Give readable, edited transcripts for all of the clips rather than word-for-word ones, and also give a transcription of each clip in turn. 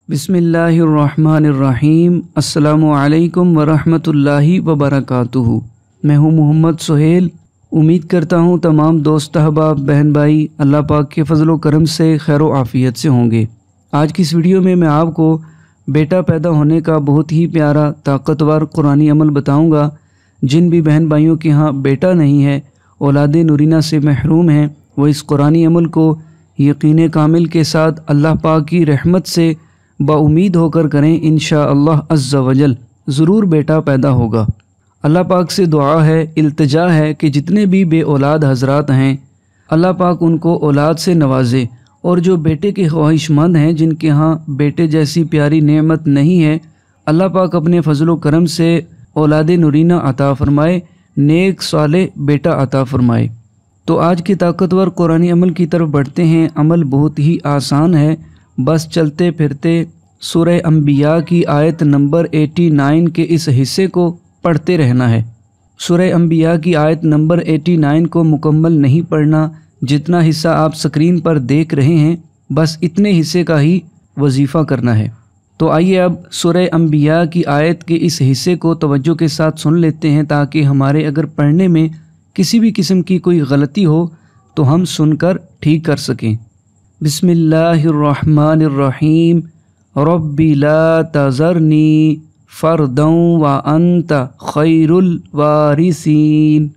बिस्मिल्लाहिर्रहमानिर्रहीम। अस्सलामुअलैकुम वरहमतुल्लाहि वबरकातुहू। मैं हूँ मोहम्मद सुहेल। उम्मीद करता हूँ तमाम दोस्त अहबाब बहन भाई अल्लाह पाक के फजल व करम से खैर व आफ़ियत से होंगे। आज की इस वीडियो में मैं आपको बेटा पैदा होने का बहुत ही प्यारा ताकतवर कुरानी अमल बताऊँगा। जिन भी बहन भाइयों के यहाँ बेटा नहीं है, औलाद नूरीना से महरूम हैं, वो इस कुरानी अमल को यकीन कामिल के साथ अल्लाह पाक की रहमत से बाउमीद होकर करें। इंशाअल्लाह अज़्ज़ा वजल ज़रूर बेटा पैदा होगा। अल्लाह पाक से दुआ है, इल्तिजा है कि जितने भी बे औलाद हज़रात हैं अल्लाह पाक उनको औलाद से नवाजे, और जो बेटे के ख्वाहिशमंद हैं जिनके यहाँ बेटे जैसी प्यारी नेमत नहीं है, अल्लाह पाक अपने फजल व करम से औलाद नूरीना अता फ़रमाए, नेक साले बेटा अता फ़रमाए। तो आज की ताकतवर कुरानी अमल की तरफ बढ़ते हैं। अमल बहुत ही आसान है, बस चलते फिरते सूरह अंबिया की आयत नंबर 89 के इस हिस्से को पढ़ते रहना है। सूरह अंबिया की आयत नंबर 89 को मुकम्मल नहीं पढ़ना, जितना हिस्सा आप स्क्रीन पर देख रहे हैं बस इतने हिस्से का ही वजीफ़ा करना है। तो आइए अब सूरह अंबिया की आयत के इस हिस्से को तवज्जो के साथ सुन लेते हैं, ताकि हमारे अगर पढ़ने में किसी भी किस्म की कोई गलती हो तो हम सुनकर ठीक कर सकें। बिस्मिल्लाहिर्रहमानिर्रहीम। रब्बी ला तज़रनी फ़र्दन व अंत खैरुल वारिसीन।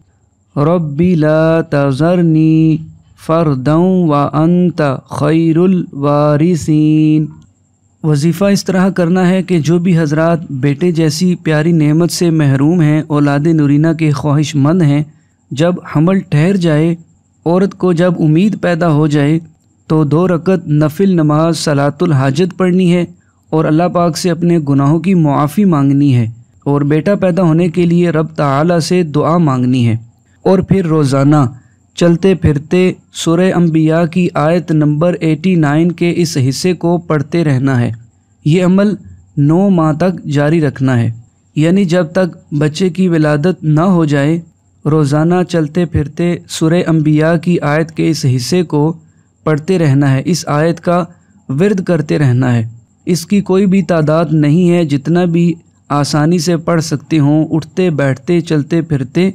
रब्बी ला तज़रनी फ़र्दन व अंत खैरुल वारिसीन। वजीफ़ा इस तरह करना है कि जो भी हज़रात बेटे जैसी प्यारी नेमत से महरूम हैं, औलाद नूरीना के ख्वाहिशमंद हैं, जब हमल ठहर जाए, औरत को जब उम्मीद पैदा हो जाए, तो 2 रकत नफिल नमाज सलातुल हाजत पढ़नी है और अल्लाह पाक से अपने गुनाहों की मुआफ़ी मांगनी है, और बेटा पैदा होने के लिए रब ताला से दुआ मांगनी है। और फिर रोज़ाना चलते फिरते सूरह अंबिया की आयत नंबर 89 के इस हिस्से को पढ़ते रहना है। ये अमल 9 माह तक जारी रखना है, यानी जब तक बच्चे की विलादत ना हो जाए। रोज़ाना चलते फिरते सूरह अंबिया की आयत के इस हिस्से को पढ़ते रहना है। इस आयत का विर्द करते रहना है। इसकी कोई भी तादाद नहीं है, जितना भी आसानी से पढ़ सकते हों, उठते बैठते चलते फिरते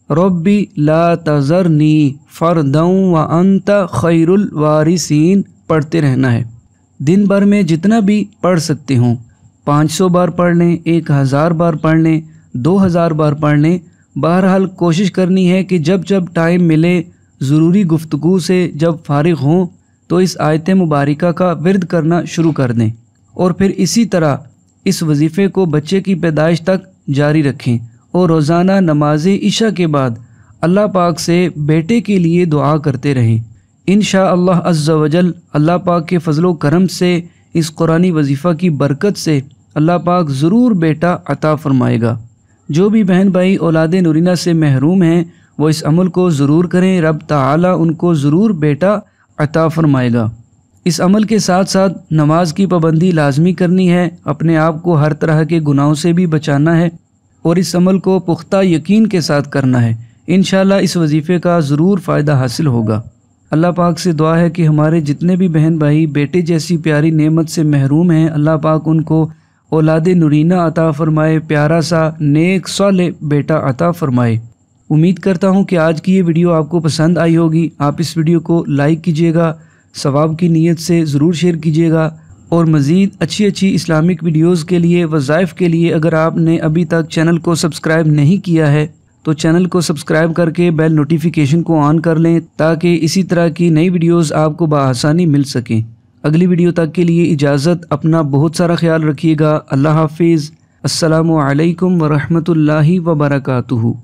रब्बी ला तज़रनी फ़र्दन व अंत खैरुल वारिसीन पढ़ते रहना है। दिन भर में जितना भी पढ़ सकते हों, 500 बार पढ़ लें, 1000 बार पढ़ लें, 2000 बार पढ़ लें। बहरहाल कोशिश करनी है कि जब जब टाइम मिले, ज़रूरी गुफ्तगू से जब फ़ारिग हों, तो इस आयत मुबारका का विर्द करना शुरू कर दें, और फिर इसी तरह इस वजीफ़े को बच्चे की पैदाइश तक जारी रखें, और रोज़ाना नमाज इशा के बाद अल्लाह पाक से बेटे के लिए दुआ करते रहें। इंशाअल्लाह अज़्ज़ा वजल अल्लाह पाक के फजल व करम से इस कुरानी वजीफ़ा की बरकत से अल्लाह पाक ज़रूर बेटा अता फ़रमाएगा। जो भी बहन भाई औलाद नूरीना से महरूम हैं वो इस अमल को ज़रूर करें, रब ताला उनको ज़रूर बेटा अता फ़रमाएगा। इस अमल के साथ साथ नमाज की पाबंदी लाजमी करनी है, अपने आप को हर तरह के गुनाहों से भी बचाना है, और इस अमल को पुख्ता यकीन के साथ करना है। इंशाअल्लाह इस वजीफ़े का ज़रूर फ़ायदा हासिल होगा। अल्लाह पाक से दुआ है कि हमारे जितने भी बहन भाई बेटे जैसी प्यारी नेमत से महरूम हैं, अल्लाह पाक उनको औलाद नूरीना अता फ़रमाए, प्यारा सा नेक साले बेटा अता फ़रमाए। उम्मीद करता हूँ कि आज की ये वीडियो आपको पसंद आई होगी। आप इस वीडियो को लाइक कीजिएगा, सवाब की नीयत से ज़रूर शेयर कीजिएगा, और मज़ीद अच्छी इस्लामिक वीडियोज़ के लिए, वज़ाइफ़ के लिए अगर आपने अभी तक चैनल को सब्सक्राइब नहीं किया है तो चैनल को सब्सक्राइब करके बेल नोटिफिकेशन को ऑन कर लें, ताकि इसी तरह की नई वीडियोज़ आपको बआसानी मिल सकें। अगली वीडियो तक के लिए इजाज़त। अपना बहुत सारा ख्याल रखिएगा। अल्लाह हाफिज़। अस्सलामु अलैकुम व रहमतुल्लाहि व बरकातुहू।